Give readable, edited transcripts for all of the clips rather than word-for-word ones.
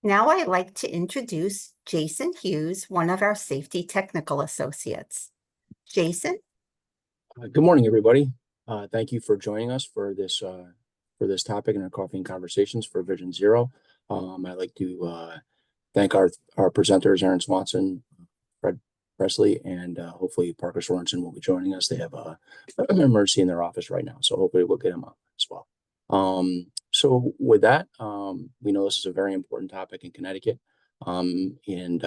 Now I'd like to introduce Jason Hughes, one of our safety technical associates. Jason? Good morning, everybody. Thank you for joining us for this topic in our Coffee and Conversations for Vision Zero. I'd like to thank our presenters, Aaron Swanson, Fred Presley, and hopefully Parker Sorensen will be joining us. They have an emergency in their office right now, so hopefully we'll get them up as well. So with that, we know this is a very important topic in Connecticut, and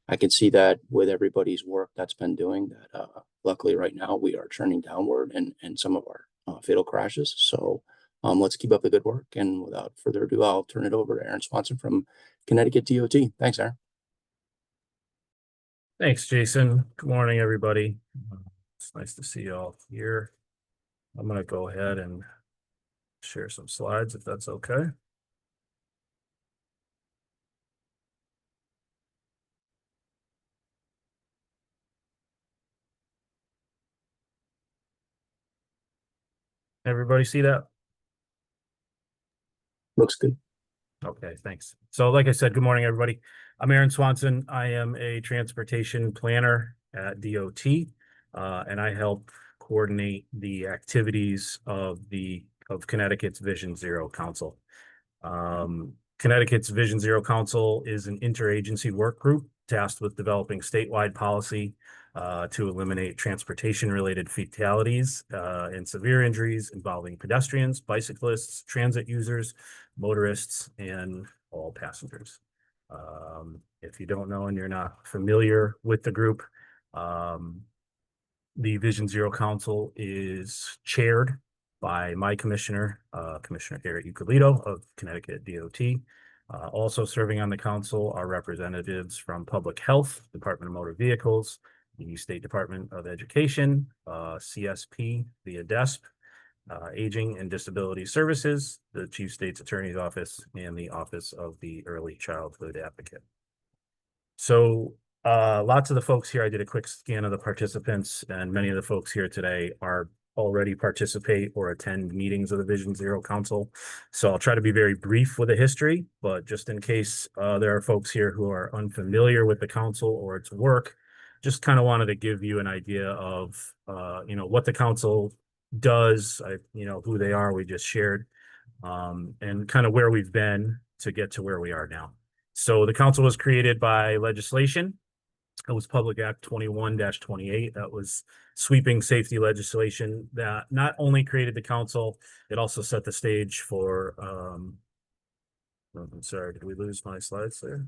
I can see that with everybody's work that's been doing that. Luckily, right now we are trending downward in some of our fatal crashes. So let's keep up the good work. And without further ado, I'll turn it over to Aaron Swanson from Connecticut DOT. Thanks, Aaron. Thanks, Jason. Good morning, everybody. It's nice to see you all here. I'm going to go ahead and share some slides if that's okay. Everybody see that? Looks good. Okay, thanks. So like I said, good morning, everybody. I'm Aaron Swanson. I am a transportation planner at DOT, and I help coordinate the activities of Connecticut's Vision Zero Council. Connecticut's Vision Zero Council is an interagency work group tasked with developing statewide policy to eliminate transportation-related fatalities and severe injuries involving pedestrians, bicyclists, transit users, motorists, and all passengers. If you don't know and you're not familiar with the group, the Vision Zero Council is chaired by my commissioner, Commissioner Garrett Euclidito of Connecticut DOT. Also serving on the council are representatives from Public Health, Department of Motor Vehicles, the State Department of Education, CSP via DESP, Aging and Disability Services, the Chief State's Attorney's Office, and the Office of the Early Childhood Advocate. So lots of the folks here, I did a quick scan of the participants, and many of the folks here today are already participate or attend meetings of the Vision Zero Council. So I'll try to be very brief with the history, but just in case there are folks here who are unfamiliar with the council or its work, just kind of wanted to give you an idea of, what the council does, who they are, we just shared, and kind of where we've been to get to where we are now. So the council was created by legislation. It was Public Act 21-28. That was sweeping safety legislation that not only created the council, it also set the stage for, I'm sorry, did we lose my slides there?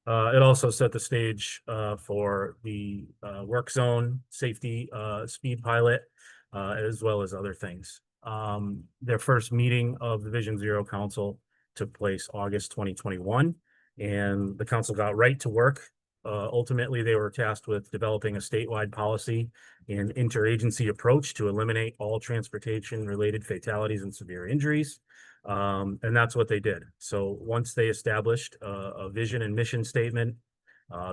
It also set the stage for the work zone safety speed pilot, as well as other things. Their first meeting of the Vision Zero Council took place August 2021, and the council got right to work. Ultimately, they were tasked with developing a statewide policy and interagency approach to eliminate all transportation-related fatalities and severe injuries. And that's what they did. So once they established a vision and mission statement,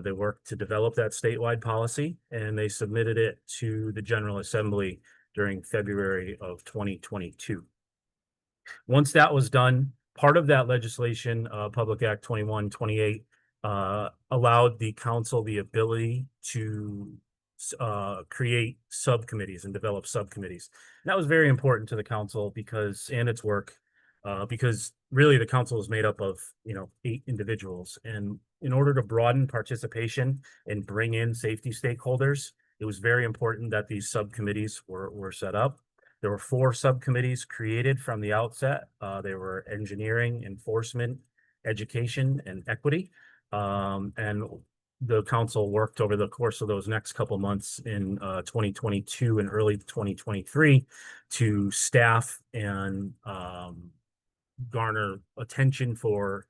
they worked to develop that statewide policy, and they submitted it to the General Assembly during February of 2022. Once that was done, part of that legislation, Public Act 21-28, allowed the council the ability to create subcommittees and develop subcommittees. And that was very important to the council and its work, because really the council is made up of 8 individuals, and in order to broaden participation and bring in safety stakeholders, it was very important that these subcommittees were set up. There were 4 subcommittees created from the outset. They were engineering, enforcement, education, and equity. And the council worked over the course of those next couple months in 2022 and early 2023 to staff and garner attention for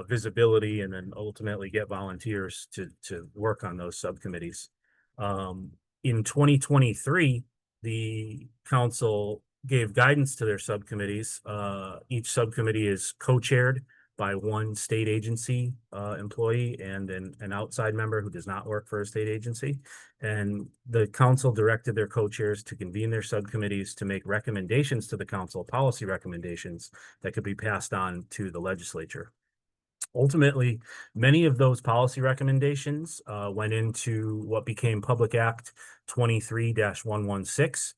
visibility, and then ultimately get volunteers to work on those subcommittees. In 2023, the council gave guidance to their subcommittees. Each subcommittee is co-chaired by one state agency employee and an outside member who does not work for a state agency. And the council directed their co-chairs to convene their subcommittees to make recommendations to the council, policy recommendations that could be passed on to the legislature. Ultimately, many of those policy recommendations went into what became Public Act 23-116,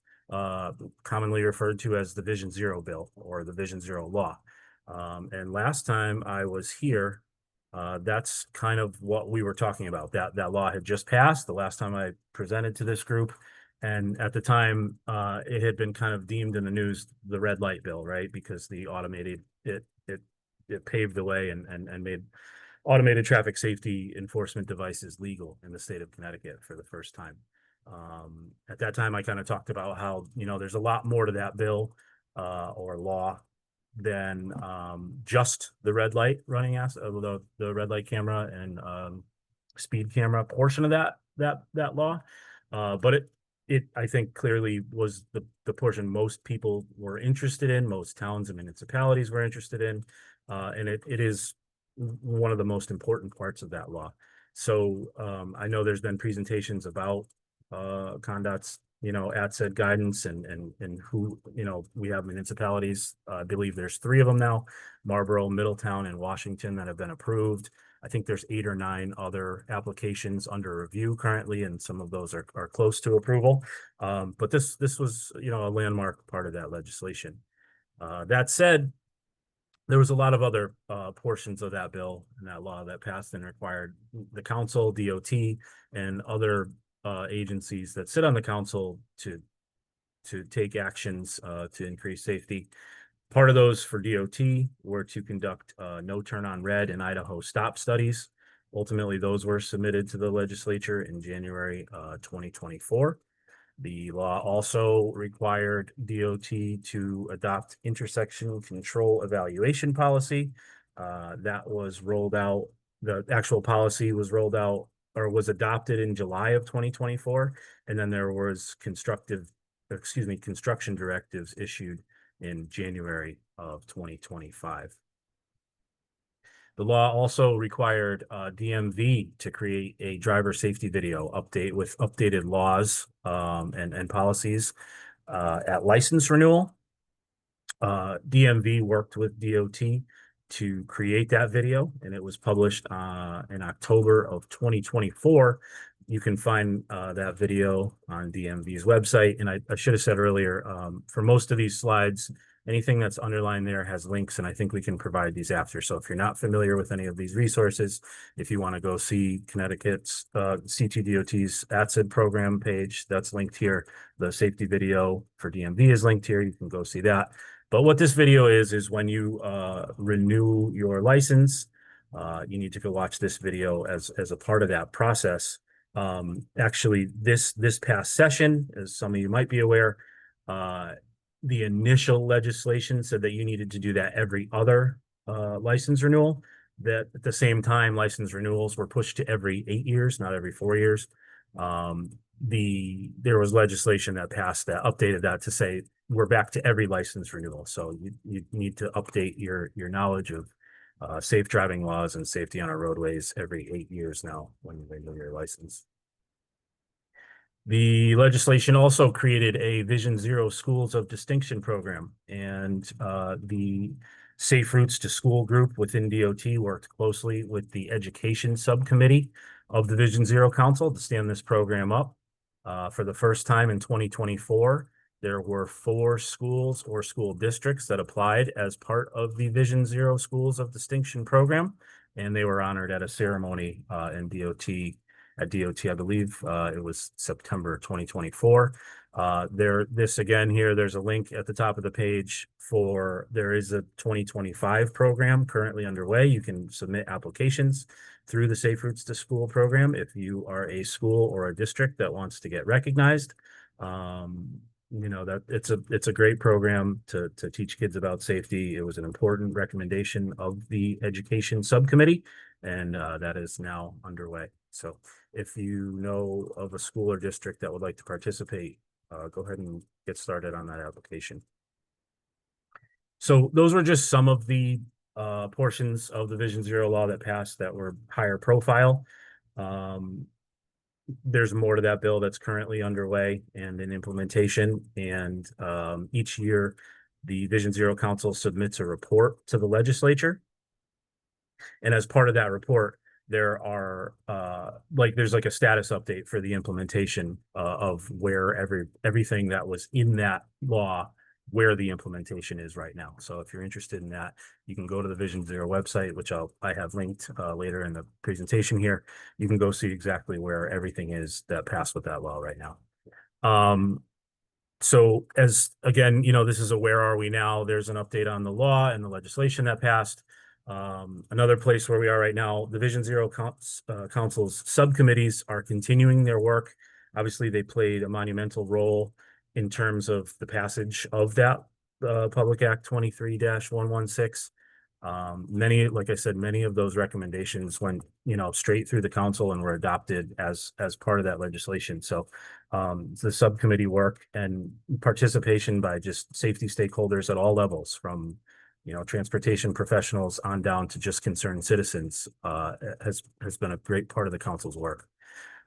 commonly referred to as the Vision Zero bill or the Vision Zero law. And last time I was here, that's kind of what we were talking about. That law had just passed the last time I presented to this group. And at the time, it had been kind of deemed in the news the red light bill, right? Because the automated, it paved the way and made automated traffic safety enforcement devices legal in the state of Connecticut for the first time. At that time, I kind of talked about how, there's a lot more to that bill or law than just the red light running the red light camera and speed camera portion of that law. But it I think clearly was the portion most people were interested in, most towns and municipalities were interested in. And it is one of the most important parts of that law. So I know there's been presentations about conduct's, at said guidance and who, we have municipalities. I believe there's 3 of them now, Marlborough, Middletown, and Washington, that have been approved. I think there's 8 or 9 other applications under review currently, and some of those are close to approval. But this was, a landmark part of that legislation. That said, there was a lot of other portions of that bill and that law that passed and required the council, DOT, and other agencies that sit on the council to take actions to increase safety. Part of those for DOT were to conduct no turn on red and Idaho stop studies. Ultimately, those were submitted to the legislature in January 2024. The law also required DOT to adopt intersection control evaluation policy. That was rolled out. The actual policy was rolled out or was adopted in July of 2024. And then there was construction directives issued in January of 2025. The law also required DMV to create a driver safety video update with updated laws and policies at license renewal. DMV worked with DOT to create that video, and it was published in October of 2024. You can find that video on DMV's website. And I should have said earlier, for most of these slides, anything that's underlined there has links, and I think we can provide these after. So if you're not familiar with any of these resources, if you want to go see Connecticut's CTDOT's ATSID program page, that's linked here. The safety video for DMV is linked here. You can go see that. But what this video is when you renew your license, you need to go watch this video as a part of that process. Actually, this past session, as some of you might be aware, the initial legislation said that you needed to do that every other license renewal. That at the same time, license renewals were pushed to every 8 years, not every 4 years. There was legislation that passed that updated that to say we're back to every license renewal. So you need to update your knowledge of safe driving laws and safety on our roadways every 8 years now when you renew your license. The legislation also created a Vision Zero Schools of Distinction program, and the Safe Routes to School group within DOT worked closely with the Education Subcommittee of the Vision Zero Council to stand this program up. For the first time in 2024, there were 4 schools or school districts that applied as part of the Vision Zero Schools of Distinction program, and they were honored at a ceremony in DOT. At DOT, I believe it was September 2024. This again here, there's a link at the top of the page there is a 2025 program currently underway. You can submit applications through the Safe Routes to School program if you are a school or a district that wants to get recognized. That it's a great program to teach kids about safety. It was an important recommendation of the Education Subcommittee, and that is now underway. So if you know of a school or district that would like to participate, go ahead and get started on that application. So those were just some of the portions of the Vision Zero law that passed that were higher profile. There's more to that bill that's currently underway and in implementation. And each year, the Vision Zero Council submits a report to the legislature. And as part of that report, there are there's like a status update for the implementation of where everything that was in that law, where the implementation is right now. So if you're interested in that, you can go to the Vision Zero website, which I have linked later in the presentation here. You can go see exactly where everything is that passed with that law right now. So as again, this is a where are we now? There's an update on the law and the legislation that passed. Another place where we are right now, the Vision Zero Council's subcommittees are continuing their work. Obviously, they played a monumental role in terms of the passage of that Public Act 23-116. Like I said, many of those recommendations went, straight through the council and were adopted as part of that legislation. So the subcommittee work and participation by just safety stakeholders at all levels, from transportation professionals on down to just concerned citizens, has been a great part of the council's work.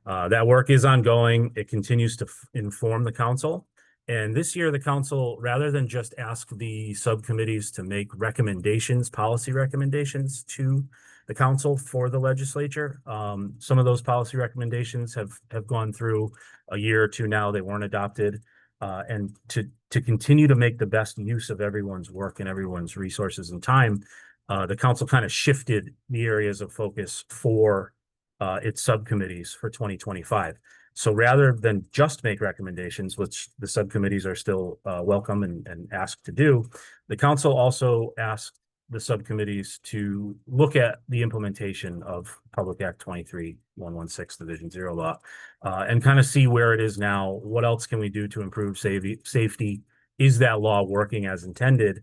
That work is ongoing. It continues to inform the council. And this year, the council, rather than just ask the subcommittees to make recommendations, policy recommendations to the council for the legislature, some of those policy recommendations have gone through a year or two now. They weren't adopted. And to continue to make the best use of everyone's work and everyone's resources and time, the council kind of shifted the areas of focus for its subcommittees for 2025. So rather than just make recommendations, which the subcommittees are still welcome and asked to do, the council also asked the subcommittees to look at the implementation of Public Act 23-116, the Vision Zero law, and kind of see where it is now. What else can we do to improve safety? Is that law working as intended?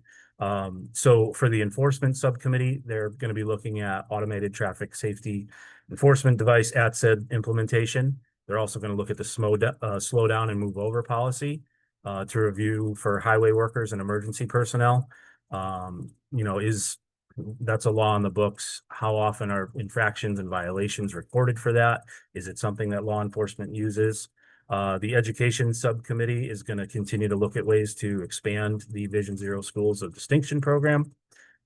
So for the enforcement subcommittee, they're going to be looking at automated traffic safety enforcement device ATSED implementation. They're also going to look at the slow down and move over policy to review for highway workers and emergency personnel. That's a law in the books. How often are infractions and violations recorded for that? Is it something that law enforcement uses? The education subcommittee is going to continue to look at ways to expand the Vision Zero Schools of Distinction program.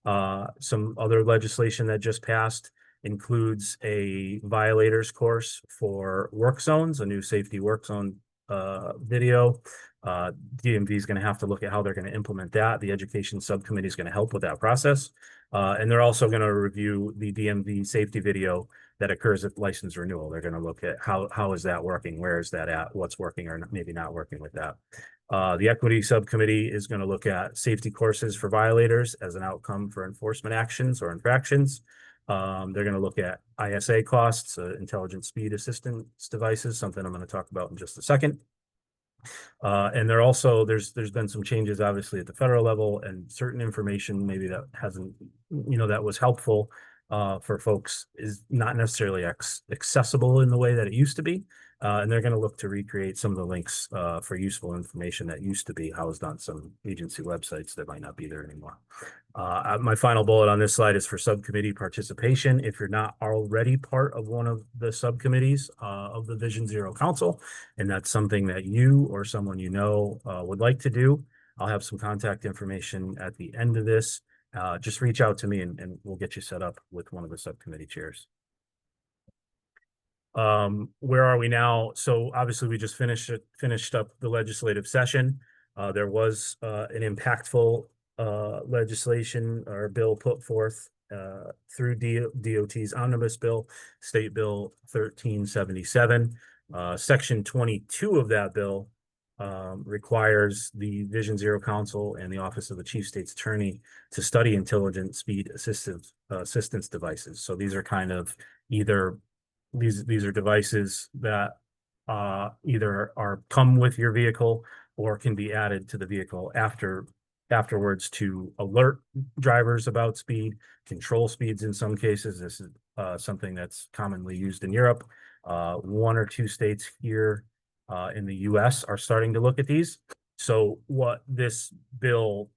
Some other legislation that just passed includes a violators course for work zones, a new safety work zone video. DMV is going to have to look at how they're going to implement that. The education subcommittee is going to help with that process. And they're also going to review the DMV safety video that occurs at license renewal. They're going to look at how is that working? Where is that at? What's working or maybe not working with that? The equity subcommittee is going to look at safety courses for violators as an outcome for enforcement actions or infractions. They're going to look at ISA costs, intelligent speed assistance devices, something I'm going to talk about in just a second. And there's been some changes obviously at the federal level, and certain information maybe that hasn't, that was helpful for folks is not necessarily accessible in the way that it used to be. And they're going to look to recreate some of the links for useful information that used to be housed on some agency websites that might not be there anymore. My final bullet on this slide is for subcommittee participation. If you're not already part of one of the subcommittees of the Vision Zero Council, and that's something that you or someone would like to do, I'll have some contact information at the end of this. Just reach out to me and we'll get you set up with one of the subcommittee chairs. Where are we now? So obviously we just finished up the legislative session. There was an impactful legislation or bill put forth through DOT's omnibus bill, State Bill 1377. Section 22 of that bill requires the Vision Zero Council and the Office of the Chief State's Attorney to study intelligent speed assistance devices. So these are kind of these are devices that either come with your vehicle or can be added to the vehicle afterwards to alert drivers about speed, control speeds in some cases. This is something that's commonly used in Europe. One or two states here in the US are starting to look at these. So what this bill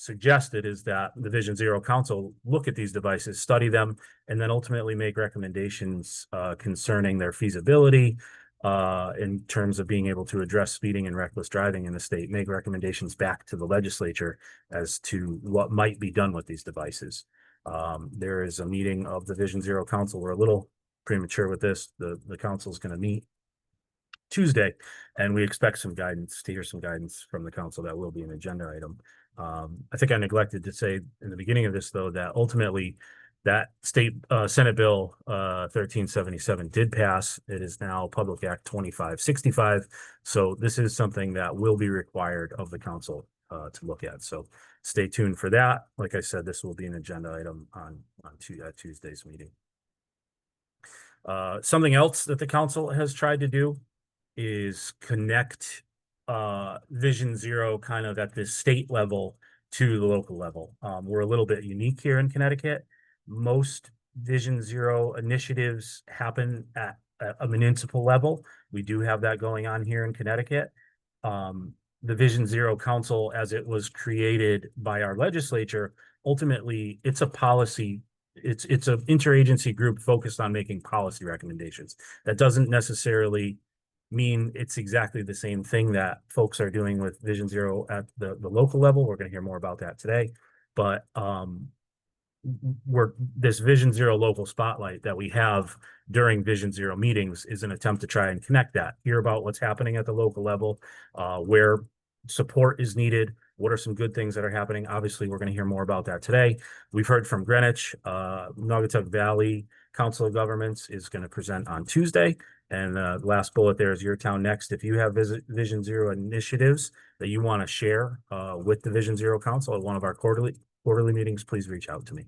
suggested is that the Vision Zero Council look at these devices, study them, and then ultimately make recommendations concerning their feasibility in terms of being able to address speeding and reckless driving in the state, make recommendations back to the legislature as to what might be done with these devices. There is a meeting of the Vision Zero Council. We're a little premature with this. The council is going to meet Tuesday, and we expect some guidance, to hear some guidance from the council. That will be an agenda item. I think I neglected to say in the beginning of this, though, that ultimately that state Senate Bill 1377 did pass. It is now Public Act 2565. So this is something that will be required of the council to look at. So stay tuned for that. Like I said, this will be an agenda item on Tuesday's meeting. Something else that the council has tried to do is connect Vision Zero kind of at the state level to the local level. We're a little bit unique here in Connecticut. Most Vision Zero initiatives happen at a municipal level. We do have that going on here in Connecticut. The Vision Zero Council, as it was created by our legislature, ultimately it's a policy. It's an interagency group focused on making policy recommendations. That doesn't necessarily mean it's exactly the same thing that folks are doing with Vision Zero at the local level. We're going to hear more about that today. But this Vision Zero local spotlight that we have during Vision Zero meetings is an attempt to try and connect that, hear about what's happening at the local level, where support is needed. What are some good things that are happening? Obviously, we're going to hear more about that today. We've heard from Greenwich. Naugatuck Valley Council of Governments is going to present on Tuesday. And the last bullet there is your town next. If you have Vision Zero initiatives that you want to share with the Vision Zero Council at one of our quarterly meetings, please reach out to me.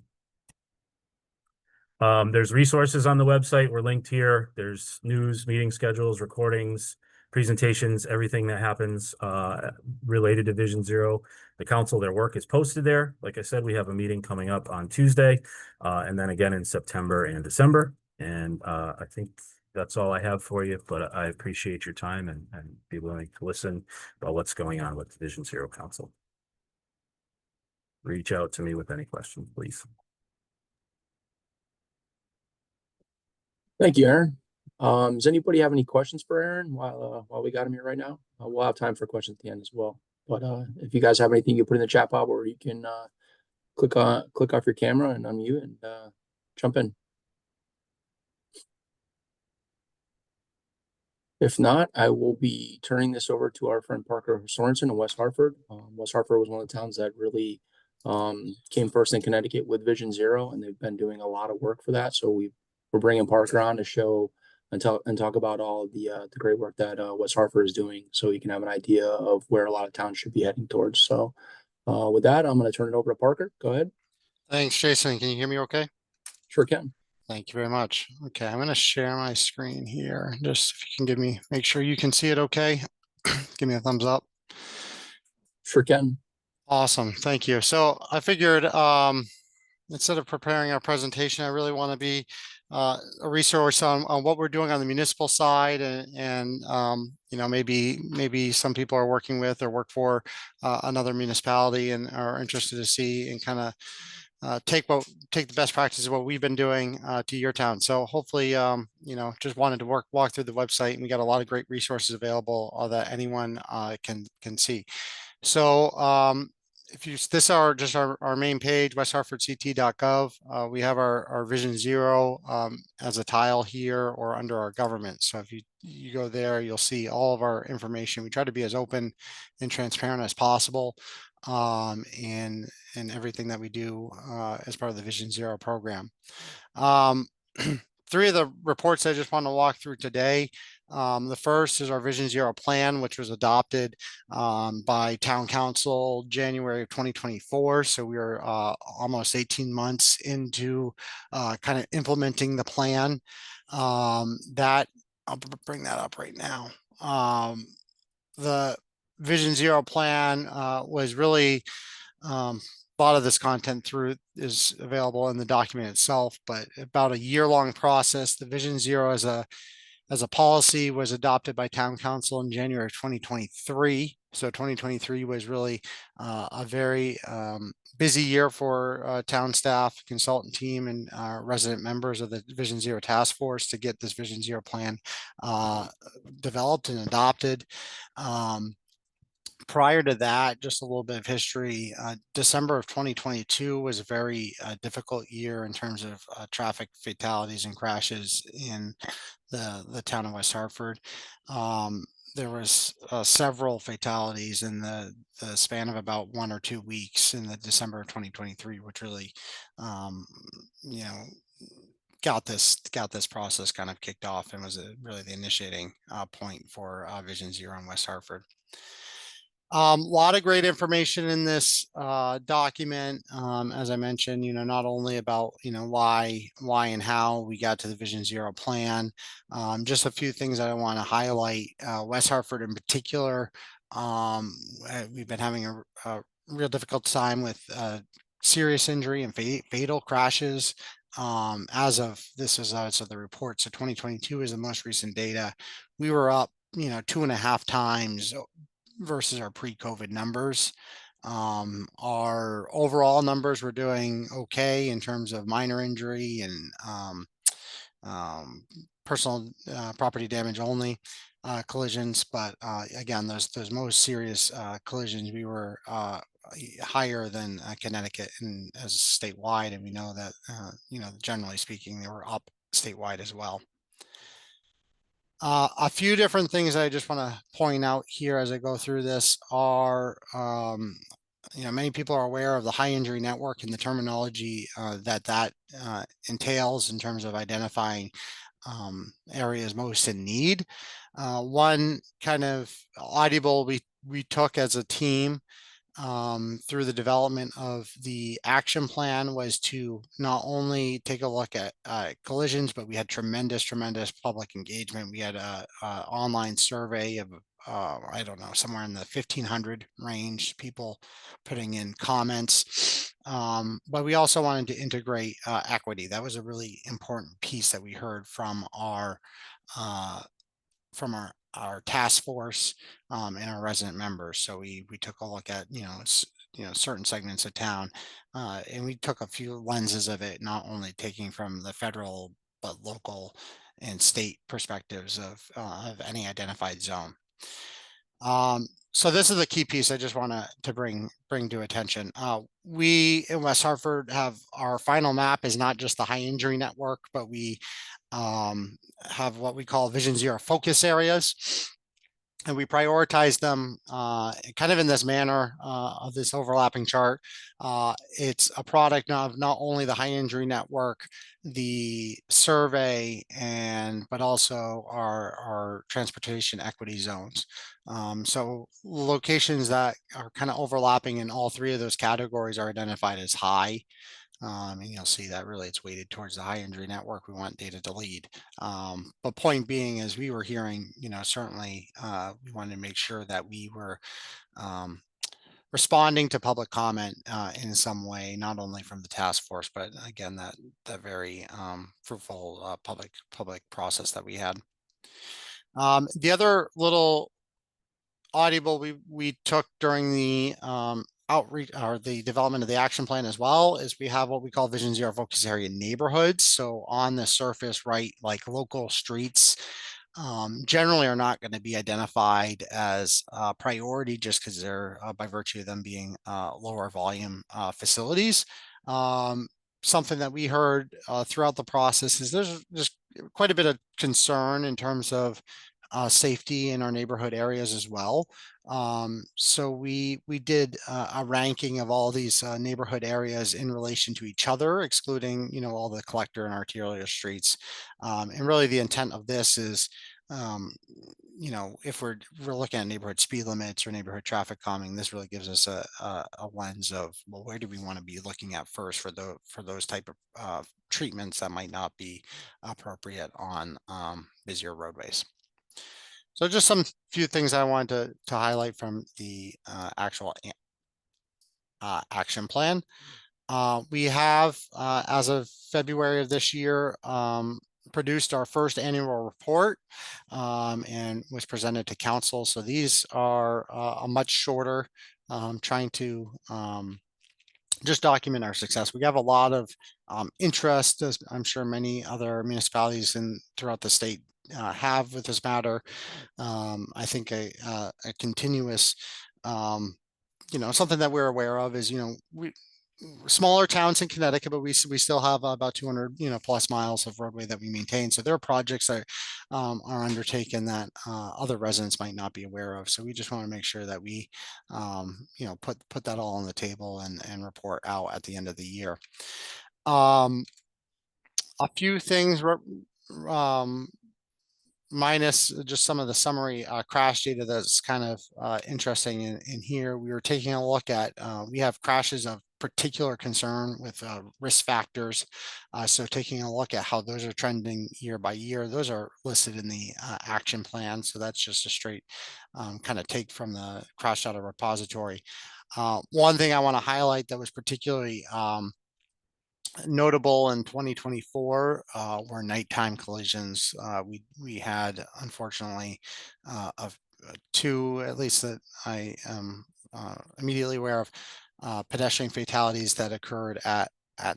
There's resources on the website. We're linked here. There's news, meeting schedules, recordings, presentations, everything that happens related to Vision Zero. The council, their work is posted there. Like I said, we have a meeting coming up on Tuesday and then again in September and December. And I think that's all I have for you, but I appreciate your time and be willing to listen about what's going on with the Vision Zero Council. Reach out to me with any questions, please. Thank you, Aaron. Does anybody have any questions for Aaron while we got him here right now? We'll have time for questions at the end as well. But if you guys have anything, you put in the chat box, or you can click off your camera and unmute and jump in. If not, I will be turning this over to our friend Parker Sorensen in West Hartford. West Hartford was one of the towns that really came first in Connecticut with Vision Zero, and they've been doing a lot of work for that. So we're bringing Parker on to show and talk about all of the great work that West Hartford is doing, so you can have an idea of where a lot of towns should be heading towards. So with that, I'm going to turn it over to Parker. Go ahead. Thanks, Jason. Can you hear me okay? Sure can. Thank you very much. Okay, I'm going to share my screen here. Just if you can make sure you can see it okay. Give me a thumbs up. Sure can. Awesome. Thank you. So I figured instead of preparing our presentation, I really want to be a resource on what we're doing on the municipal side, and you know, maybe some people are working with or work for another municipality and are interested to see and kind of take the best practices of what we've been doing to your town. So hopefully, you know, just wanted to walk through the website, and we got a lot of great resources available that anyone can see. So if you this are just our main page, westhartfordct.gov. We have our Vision Zero as a tile here or under our government. So if you go there, you'll see all of our information. We try to be as open and transparent as possible in everything that we do as part of the Vision Zero program. Three of the reports I just want to walk through today. The first is our Vision Zero plan, which was adopted by Town Council January of 2024. So we are almost 18 months into kind of implementing the plan. That I'll bring that up right now. The Vision Zero plan was really a lot of this content is available in the document itself, but about a year-long process. The Vision Zero as as a policy was adopted by Town Council in January of 2023. So 2023 was really a very busy year for town staff, consultant team, and resident members of the Vision Zero Task Force to get this Vision Zero plan developed and adopted. Prior to that, just a little bit of history, December of 2022 was a very difficult year in terms of traffic fatalities and crashes in the town of West Hartford. There was several fatalities in the span of about 1 or 2 weeks in the December of 2023, which really, you know, got this process kind of kicked off and was really the initiating point for Vision Zero in West Hartford. A lot of great information in this document. As I mentioned, not only about, why and how we got to the Vision Zero plan. Just a few things that I want to highlight. West Hartford in particular, we've been having a real difficult time with serious injury and fatal crashes. As of the report, so 2022 is the most recent data. We were up, 2.5 times versus our pre-COVID numbers. Our overall numbers were doing okay in terms of minor injury and personal property damage only collisions, but again, those most serious collisions, we were higher than Connecticut and as statewide, and we know that generally speaking, they were up statewide as well. A few different things I just want to point out here as I go through this are, many people are aware of the high injury network and the terminology that entails in terms of identifying areas most in need. One kind of audible we took as a team through the development of the action plan was to not only take a look at collisions, but we had tremendous public engagement. We had a online survey of I don't know, somewhere in the 1,500 range, people putting in comments. But we also wanted to integrate equity. That was a really important piece that we heard from our task force and our resident members. So we took a look at certain segments of town, and we took a few lenses of it, not only taking from the federal but local and state perspectives of any identified zone. So this is the key piece I just want to bring to attention. We in West Hartford have our final map is not just the high injury network, but we have what we call Vision Zero focus areas. And we prioritize them kind of in this manner of this overlapping chart. It's a product of not only the high injury network, the survey, but also our transportation equity zones. So locations that are kind of overlapping in all three of those categories are identified as high. And you'll see that really it's weighted towards the high injury network. We want data to lead. But point being, as we were hearing, certainly we wanted to make sure that we were responding to public comment in some way, not only from the task force, but again, that very fruitful public process that we had. The other little audible we took during the outreach or the development of the action plan as well is we have what we call Vision Zero focus area neighborhoods. So on the surface, right, like local streets generally are not going to be identified as a priority just because they're by virtue of them being lower volume facilities. Something that we heard throughout the process is there's just quite a bit of concern in terms of safety in our neighborhood areas as well. So we did a ranking of all these neighborhood areas in relation to each other, excluding all the collector and arterial streets. And really the intent of this is if we're looking at neighborhood speed limits or neighborhood traffic calming, this really gives us a lens of, well, where do we want to be looking at first for those type of treatments that might not be appropriate on busier roadways. So just some few things I wanted to highlight from the actual action plan. We have, as of February of this year, produced our first annual report and was presented to council. So these are a much shorter, trying to just document our success. We have a lot of interest, as I'm sure many other municipalities throughout the state have with this matter. I think a continuous, something that we're aware of is, we smaller towns in Connecticut, but we still have about 200 plus miles of roadway that we maintain. So there are projects that are undertaken that other residents might not be aware of. So we just want to make sure that we put that all on the table and report out at the end of the year. A few things minus just some of the summary crash data that's kind of interesting in here. We were taking a look at, we have crashes of particular concern with risk factors. So taking a look at how those are trending year by year, those are listed in the action plan. So that's just a straight kind of take from the crash data repository. One thing I want to highlight that was particularly notable in 2024 were nighttime collisions. We had, unfortunately, of two, at least that I am immediately aware of, pedestrian fatalities that occurred at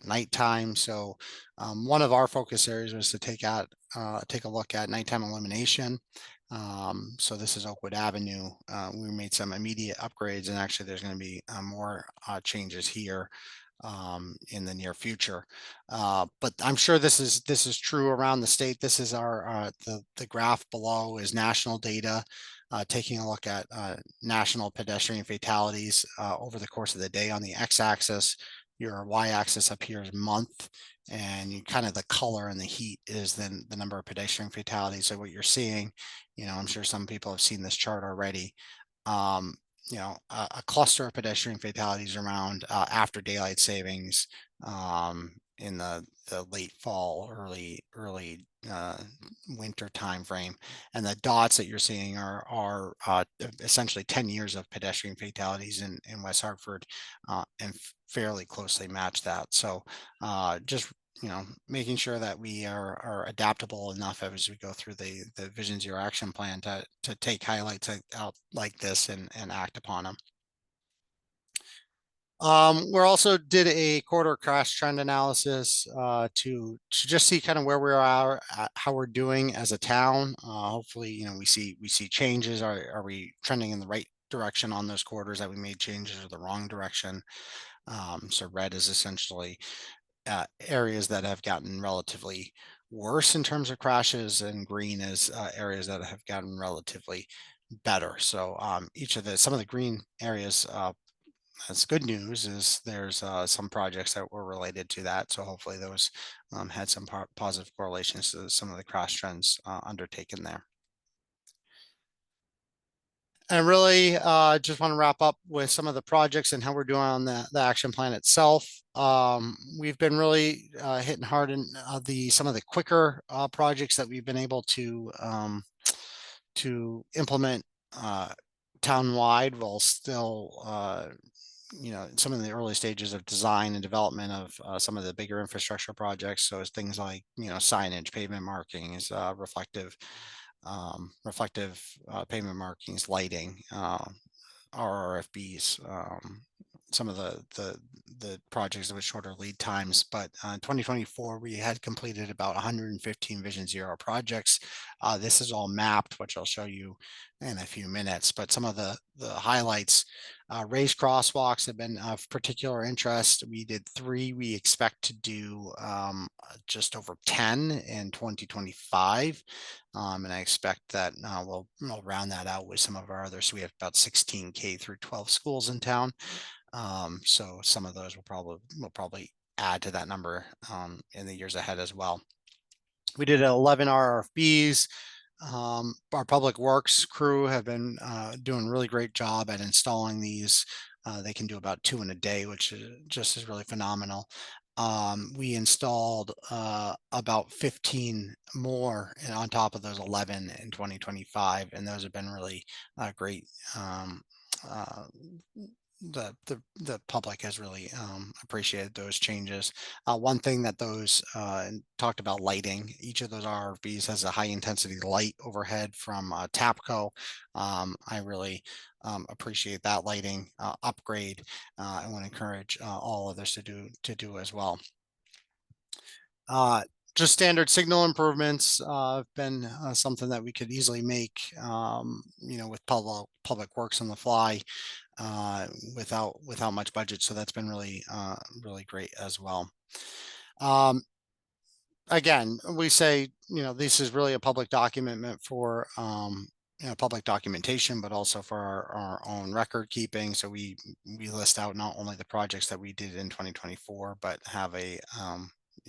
nighttime. So one of our focus areas was to take a look at nighttime illumination. So this is Oakwood Avenue. We made some immediate upgrades, and actually there's going to be more changes here in the near future. But I'm sure this is true around the state. This is our the graph below is national data, taking a look at national pedestrian fatalities over the course of the day. On the x-axis, your y-axis up here is month, and you kind of the color and the heat is then the number of pedestrian fatalities. So what you're seeing, I'm sure some people have seen this chart already. A cluster of pedestrian fatalities around after daylight savings in the late fall, early winter time frame. And the dots that you're seeing are essentially 10 years of pedestrian fatalities in West Hartford, and fairly closely match that. So just making sure that we are adaptable enough as we go through the Vision Zero action plan to take highlights out like this and act upon them. We also did a quarter crash trend analysis to just see kind of where we are, how we're doing as a town. Hopefully, we see changes. Are we trending in the right direction on those quarters that we made changes, or the wrong direction? So red is essentially areas that have gotten relatively worse in terms of crashes, and green is areas that have gotten relatively better. So some of the green areas, that's good news, is there's some projects that were related to that. So hopefully those had some positive correlations to some of the crash trends undertaken there. And really just want to wrap up with some of the projects and how we're doing on the action plan itself. We've been really hitting hard in some of the quicker projects that we've been able to implement town-wide, while still some of the early stages of design and development of some of the bigger infrastructure projects. So it's things like signage, pavement markings, reflective pavement markings, lighting, RRFBs, some of the projects with shorter lead times. But in 2024, we had completed about 115 Vision Zero projects. This is all mapped, which I'll show you in a few minutes. But some of the highlights, raised crosswalks have been of particular interest. We did 3. We expect to do just over 10 in 2025. And I expect that we'll round that out with some of our others. So we have about 16 K through 12 schools in town. So some of those will probably add to that number in the years ahead as well. We did 11 RFBs. Our public works crew have been doing a really great job at installing these. They can do about 2 in a day, which is really phenomenal. We installed about 15 more on top of those 11 in 2025, and those have been really great the public has really appreciated those changes. One thing that those and talked about lighting, each of those RFBs has a high intensity light overhead from TAPCO. I really appreciate that lighting upgrade. I want to encourage all others to do as well. Just standard signal improvements have been something that we could easily make, with public works on the fly without much budget. So that's been really great as well. Again, we say, this is really a public document meant for public documentation, but also for our own record keeping. So we list out not only the projects that we did in 2024, but have a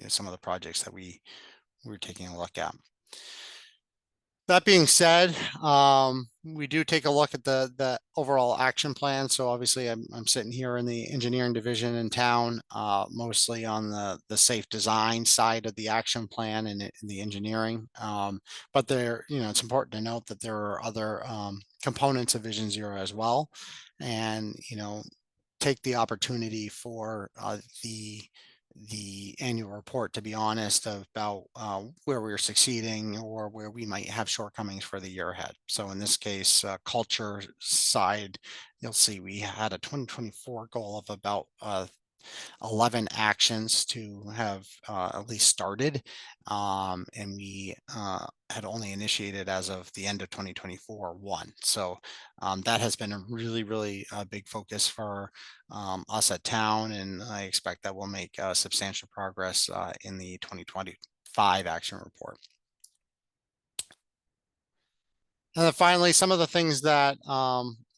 some of the projects that we were taking a look at. That being said, we do take a look at the overall action plan. So obviously I'm sitting here in the engineering division in town, mostly on the safe design side of the action plan and the engineering. But there, it's important to note that there are other components of Vision Zero as well. And, take the opportunity for the annual report to be honest about where we're succeeding or where we might have shortcomings for the year ahead. So in this case, culture side, you'll see we had a 2024 goal of about 11 actions to have at least started, and we had only initiated as of the end of 2024 one. So that has been a really big focus for us at town, and I expect that we'll make substantial progress in the 2025 action report. And then finally, some of the things that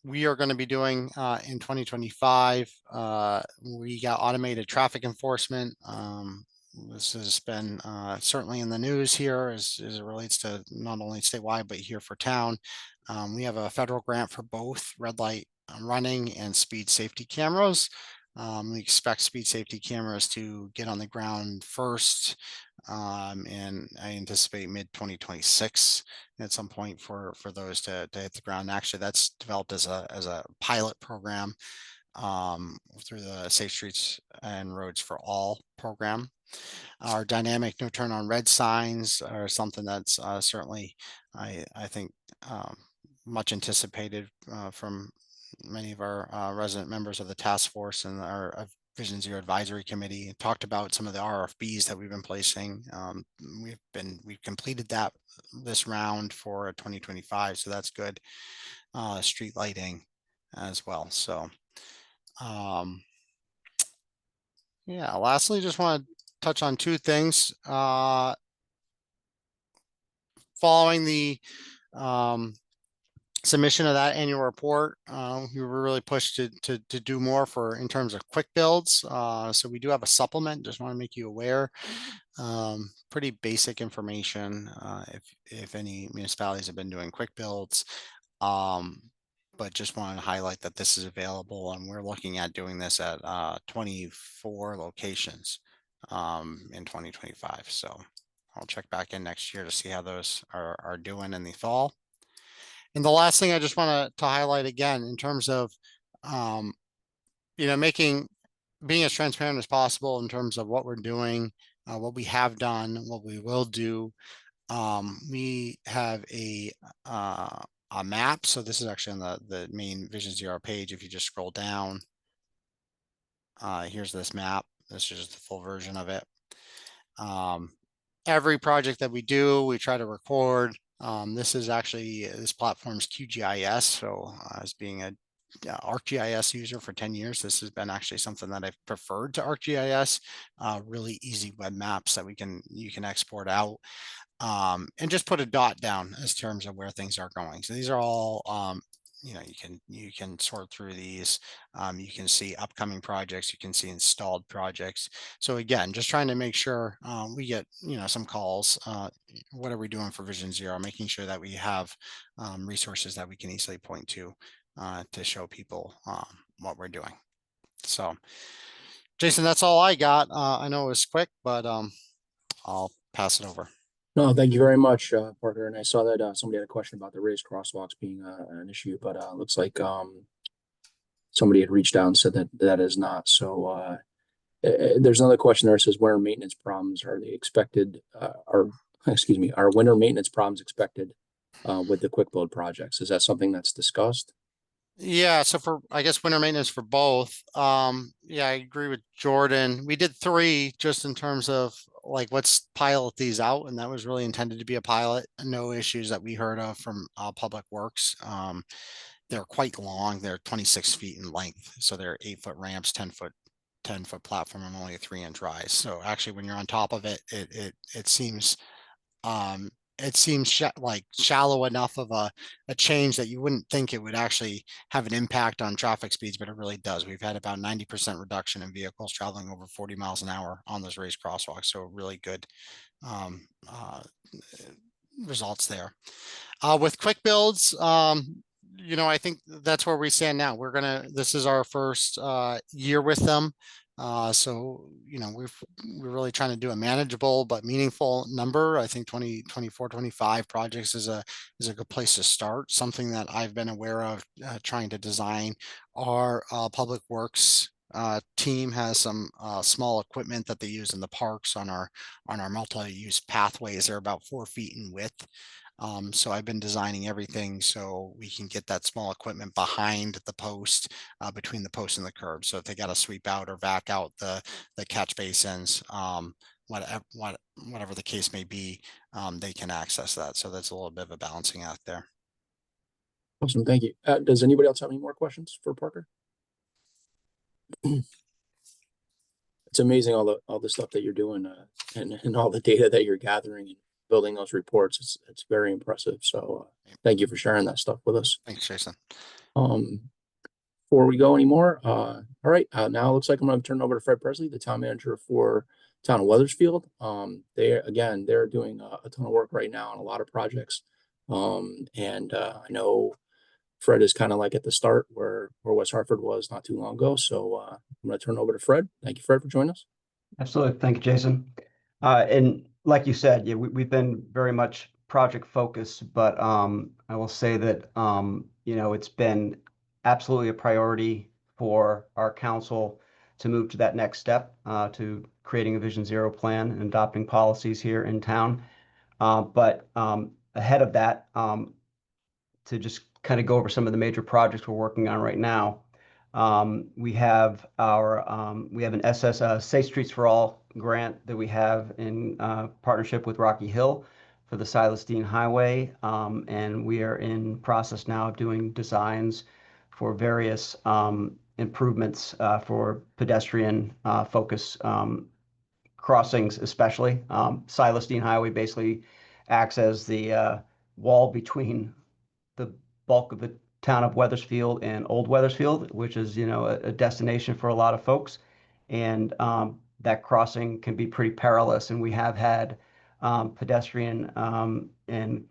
we are going to be doing in 2025. We got automated traffic enforcement. This has been certainly in the news here as it relates to not only statewide, but here for town. We have a federal grant for both red light running and speed safety cameras. We expect speed safety cameras to get on the ground first, and I anticipate mid 2026 at some point for those to hit the ground. Actually, that's developed as a pilot program through the Safe Streets and Roads for All program. Our dynamic no turn on red signs are something that's certainly, I think, much anticipated from many of our resident members of the task force and our Vision Zero Advisory Committee. Talked about some of the RFBs that we've been placing. We've completed that this round for 2025, so that's good. Street lighting as well. So, yeah. Lastly, just want to touch on two things. Following the submission of that annual report, we were really pushed to do more in terms of quick builds. So we do have a supplement. Just want to make you aware. Pretty basic information. If any municipalities have been doing quick builds, but just wanted to highlight that this is available, and we're looking at doing this at 24 locations in 2025. So I'll check back in next year to see how those are doing in the fall. And the last thing I just want to highlight again in terms of, being as transparent as possible in terms of what we're doing, what we have done, what we will do. We have a map. So this is actually on the main Vision Zero page. If you just scroll down, here's this map. This is just the full version of it. Every project that we do, we try to record. This platform's QGIS. So as being a ArcGIS user for 10 years, this has been actually something that I've preferred to ArcGIS. Really easy web maps that you can export out, and just put a dot down as terms of where things are going. So these are all, you can sort through these. You can see upcoming projects, you can see installed projects. So again, just trying to make sure we get some calls. What are we doing for Vision Zero? Making sure that we have resources that we can easily point to show people what we're doing. So Jason, that's all I got. I know it was quick, but I'll pass it over. No, thank you very much, Parker. And I saw that somebody had a question about the raised crosswalks being an issue, but looks like somebody had reached out and said that that is not. So there's another question there. It says winter maintenance problems, are they expected, are winter maintenance problems expected with the quick build projects? Is that something that's discussed? Yeah, so for, I guess, winter maintenance for both, yeah, I agree with Jordan. We did 3 just in terms of like, let's pilot these out, and that was really intended to be a pilot. No issues that we heard of from Public Works. They're quite long. They're 26 feet in length, so they're 8-foot ramps, 10-foot platform, and only a 3-inch rise. So actually, when you're on top of it, it seems like shallow enough of a change that you wouldn't think it would actually have an impact on traffic speeds, but it really does. We've had about 90% reduction in vehicles traveling over 40 miles an hour on those raised crosswalks. So really good um, results there. With quick builds, I think that's where we stand now. This is our first year with them. So, we're really trying to do a manageable but meaningful number. I think 24, 25 projects is a good place to start. Something that I've been aware of trying to design. Our Public Works team has some small equipment that they use in the parks on our multi-use pathways. They're about 4 feet in width. So I've been designing everything so we can get that small equipment behind the post, between the post and the curb. So if they got to sweep out or vac out the catch basins, whatever the case may be, they can access that. So that's a little bit of a balancing act there. Awesome, thank you. Does anybody else have any more questions for Parker? It's amazing all the stuff that you're doing and all the data that you're gathering and building those reports. It's very impressive. So thank you for sharing that stuff with us. Thanks, Jason. Before we go anymore, all right, now it looks like I'm going to turn it over to Fred Presley, the town manager for town of Weathersfield. They're doing a ton of work right now on a lot of projects. I know Fred is kind of like at the start where West Hartford was not too long ago. So I'm going to turn it over to Fred. Thank you, Fred, for joining us. Absolutely. Thank you, Jason. And like you said, yeah, we've been very much project focused, but I will say that it's been absolutely a priority for our council to move to that next step, to creating a Vision Zero plan and adopting policies here in town. But ahead of that, to just kind of go over some of the major projects we're working on right now. We have an Safe Streets for All grant that we have in partnership with Rocky Hill for the Silas Deane Highway, and we are in process now of doing designs for various improvements for pedestrian focus crossings, especially. Silas Deane Highway basically acts as the wall between the bulk of the town of Weathersfield and Old Weathersfield, which is, a destination for a lot of folks. And that crossing can be pretty perilous. And we have had pedestrian and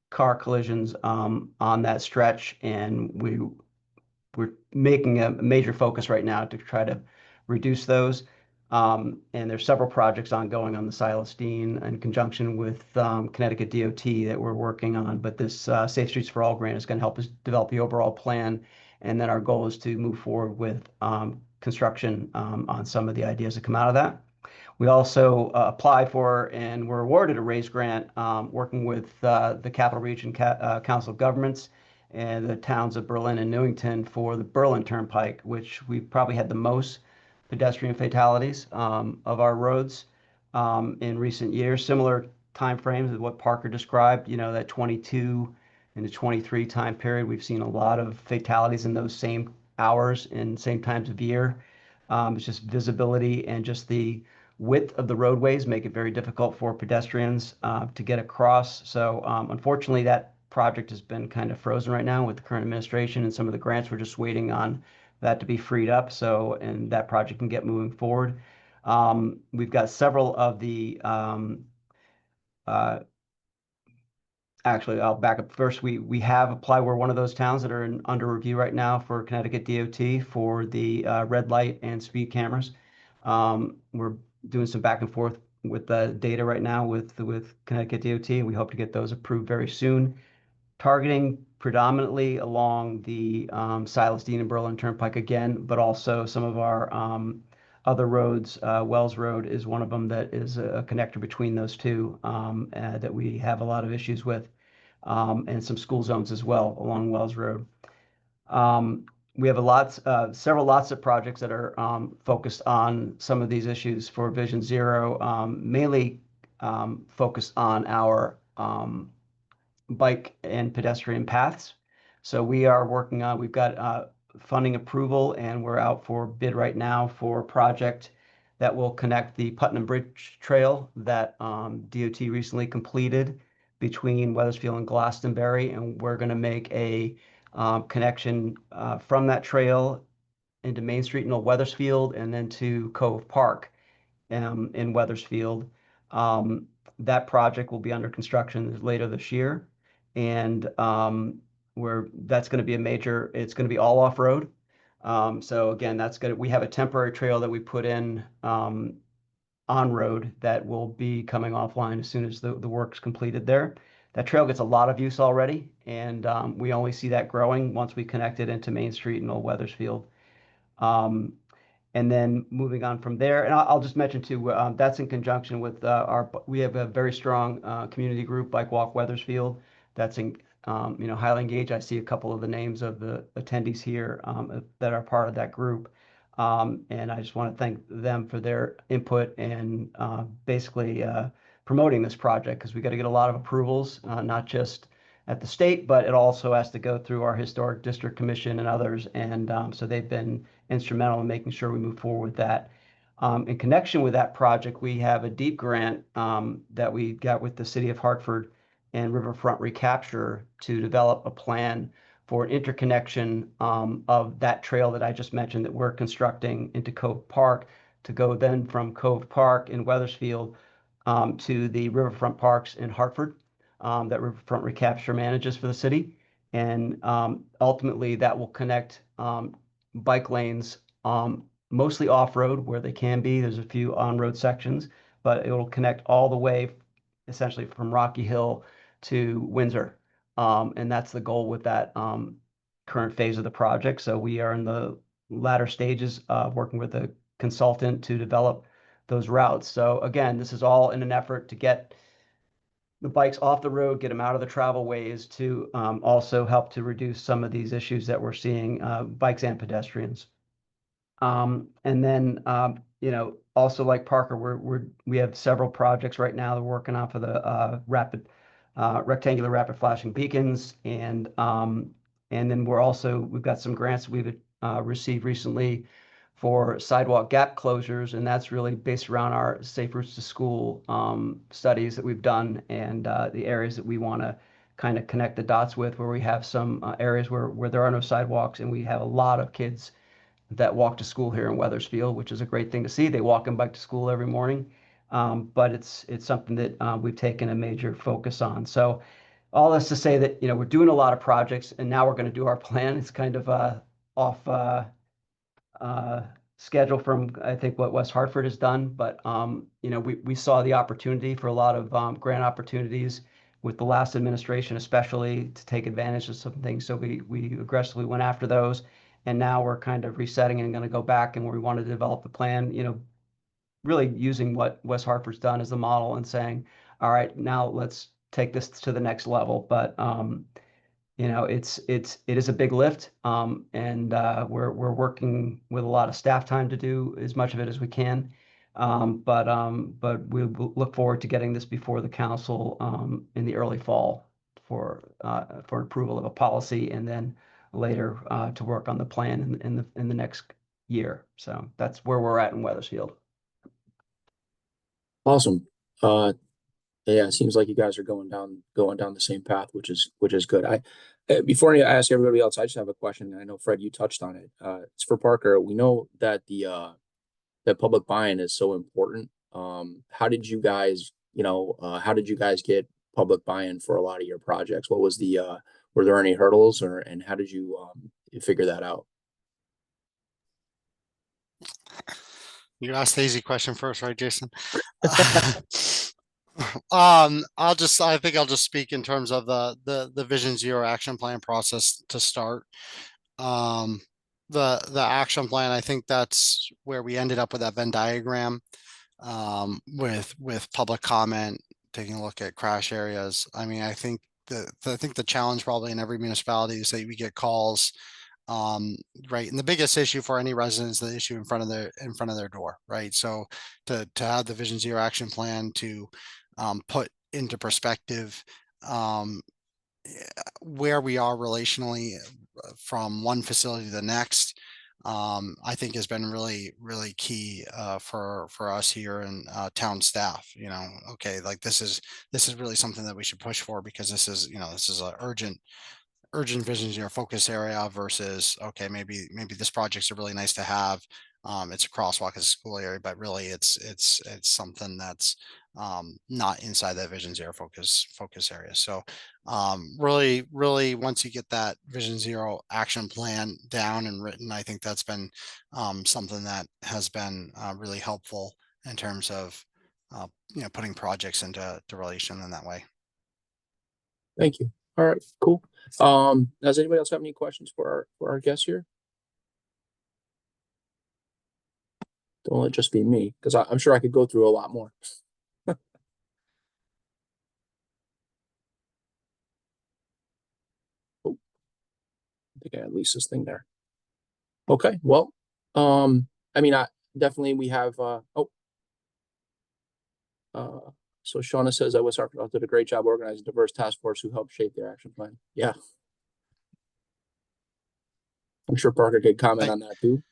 car collisions on that stretch. And we're making a major focus right now to try to reduce those. And there's several projects ongoing on the Silas Deane in conjunction with Connecticut DOT that we're working on. But this Safe Streets for All grant is going to help us develop the overall plan. And then our goal is to move forward with construction on some of the ideas that come out of that. We also applied for and were awarded a RAISE grant working with the Capital Region Council of Governments and the towns of Berlin and Newington for the Berlin Turnpike, which we've probably had the most pedestrian fatalities of our roads in recent years. Similar timeframes as what Parker described, that 22 and the 23 time period. We've seen a lot of fatalities in those same hours and same times of year. It's just visibility and just the width of the roadways make it very difficult for pedestrians to get across. So unfortunately, that project has been kind of frozen right now with the current administration and some of the grants. We're just waiting on that to be freed up, and that project can get moving forward. We've got several of the actually, I'll back up first. We have applied. We're one of those towns that are under review right now for Connecticut DOT for the red light and speed cameras. We're doing some back and forth with the data right now with Connecticut DOT. We hope to get those approved very soon. Targeting predominantly along the Silas Dean and Berlin Turnpike again, but also some of our other roads. Wells Road is one of them that is a connector between those two that we have a lot of issues with, and some school zones as well along Wells Road. We have several lots of projects that are focused on some of these issues for Vision Zero, mainly focused on our bike and pedestrian paths. So we are working on, we've got funding approval, and we're out for bid right now for a project that will connect the Putnam Bridge Trail that DOT recently completed between Weathersfield and Glastonbury, and we're going to make a connection from that trail into Main Street in Old Weathersfield and then to Cove Park in Weathersfield. That project will be under construction later this year, and that's going to be it's going to be all off-road. So again, we have a temporary trail that we put in on road that will be coming offline as soon as the work's completed there. That trail gets a lot of use already, and we only see that growing once we connect it into Main Street and Old Weathersfield. And then moving on from there, and I'll just mention too, that's in conjunction with we have a very strong community group, Bike Walk Weathersfield, that's highly engaged. I see a couple of the names of the attendees here that are part of that group. And I just want to thank them for their input and basically promoting this project, because we got to get a lot of approvals, not just at the state, but it also has to go through our Historic District Commission and others. And so they've been instrumental in making sure we move forward with that. In connection with that project, we have a deep grant that we got with the City of Hartford and Riverfront Recapture to develop a plan for an interconnection of that trail that I just mentioned that we're constructing into Cove Park, to go then from Cove Park in Weathersfield to the Riverfront Parks in Hartford that Riverfront Recapture manages for the city. And ultimately that will connect bike lanes mostly off-road where they can be. There's a few on-road sections, but it will connect all the way essentially from Rocky Hill to Windsor. And that's the goal with that current phase of the project. So we are in the latter stages of working with a consultant to develop those routes. So again, this is all in an effort to get the bikes off the road, get them out of the travel ways, to also help to reduce some of these issues that we're seeing, bikes and pedestrians. And then, also like Parker, we have several projects right now that we're working on for the rectangular rapid flashing beacons, and then we've got some grants we've received recently for sidewalk gap closures, and that's really based around our Safe Routes to School studies that we've done, and the areas that we want to kind of connect the dots with, where we have some areas where there are no sidewalks, and we have a lot of kids that walk to school here in Weathersfield, which is a great thing to see. They walk and bike to school every morning, but it's something that we've taken a major focus on. So all this to say that we're doing a lot of projects, and now we're going to do our plan. It's kind of off schedule from, I think, what West Hartford has done, but we saw the opportunity for a lot of grant opportunities with the last administration, especially to take advantage of some things. So we aggressively went after those, and now we're kind of resetting and going to go back, and where we want to develop the plan, really using what West Hartford's done as the model and saying, all right, now let's take this to the next level. But it is a big lift, and we're working with a lot of staff time to do as much of it as we can. But we look forward to getting this before the council in the early fall for approval of a policy, and then later to work on the plan in the next year. So that's where we're at in Weathersfield. Awesome. Yeah, it seems like you guys are going down the same path, which is good. Before I ask everybody else, I just have a question. I know, Fred, you touched on it. It's for Parker. We know that that public buy-in is so important. How did you guys get public buy-in for a lot of your projects? What was were there any hurdles, and how did you figure that out? You asked the easy question first, right, Jason? I think I'll just speak in terms of the Vision Zero action plan process to start. The action plan, I think that's where we ended up with that Venn diagram, with public comment, taking a look at crash areas. I mean, I think the challenge probably in every municipality is that we get calls, right, and the biggest issue for any resident is the issue in front of their door, right? So to have the Vision Zero action plan to put into perspective where we are relationally from one facility to the next, I think has been really, really key for us here in town staff. You know, okay, like this is really something that we should push for, because this is, this is an urgent Vision Zero focus area versus, okay, maybe this project's a really nice to have. It's a crosswalk as a school area, but really it's something that's not inside that Vision Zero focus area. So really once you get that Vision Zero action plan down and written, I think that's been something that has been really helpful in terms of putting projects into relation in that way. Thank you. All right, cool. Does anybody else have any questions for our guests here? Don't let it just be me, because I'm sure I could go through a lot more. Oh, I think I had Lisa's thing there. Okay, well, I mean, definitely we have, so Shauna says that West Hartford did a great job organizing a diverse task force who helped shape their action plan. Yeah. I'm sure Parker could comment on that too.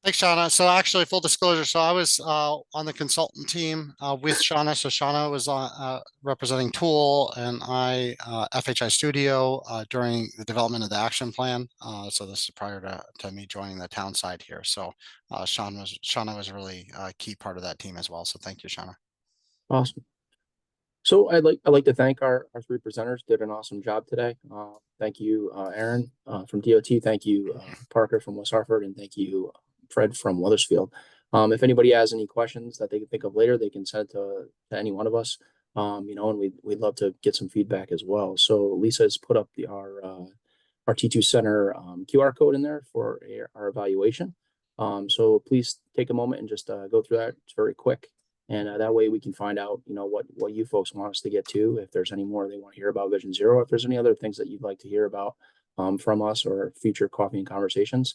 Thanks, Shauna. So actually, full disclosure, so I was on the consultant team with Shauna. So Shauna was representing Tool, and I FHI Studio during the development of the action plan. So this is prior to me joining the town side here. So Shauna was really a key part of that team as well. So thank you, Shauna. Awesome. So I'd like to thank our three presenters. Did an awesome job today. Thank you, Aaron from DOT. Thank you, Parker from West Hartford, and thank you, Fred from Weathersfield. If anybody has any questions that they can think of later, they can send to any one of us. And we'd love to get some feedback as well. So Lisa has put up our T2 Center QR code in there for our evaluation. So please take a moment and just go through that. It's very quick. And that way we can find out, what you folks want us to get to, if there's any more they want to hear about Vision Zero, if there's any other things that you'd like to hear about from us or future coffee and conversations,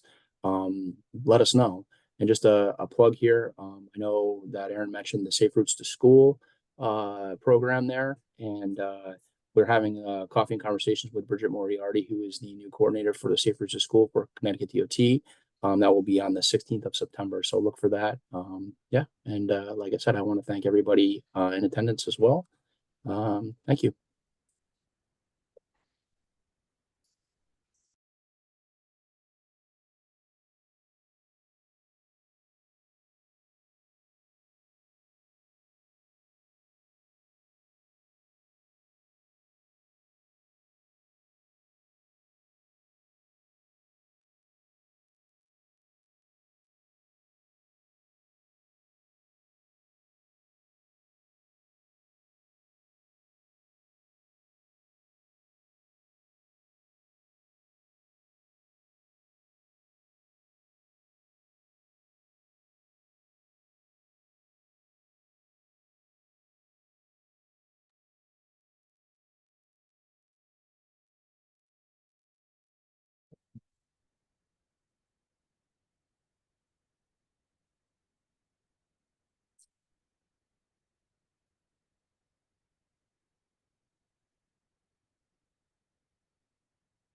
let us know. And just a plug here, I know that Aaron mentioned the Safe Routes to School program there, and we're having coffee and conversations with Bridget Moriarty, who is the new coordinator for the Safe Routes to School for Connecticut DOT. That will be on the 16th of September. So look for that. Yeah. And like I said, I want to thank everybody in attendance as well. Thank you.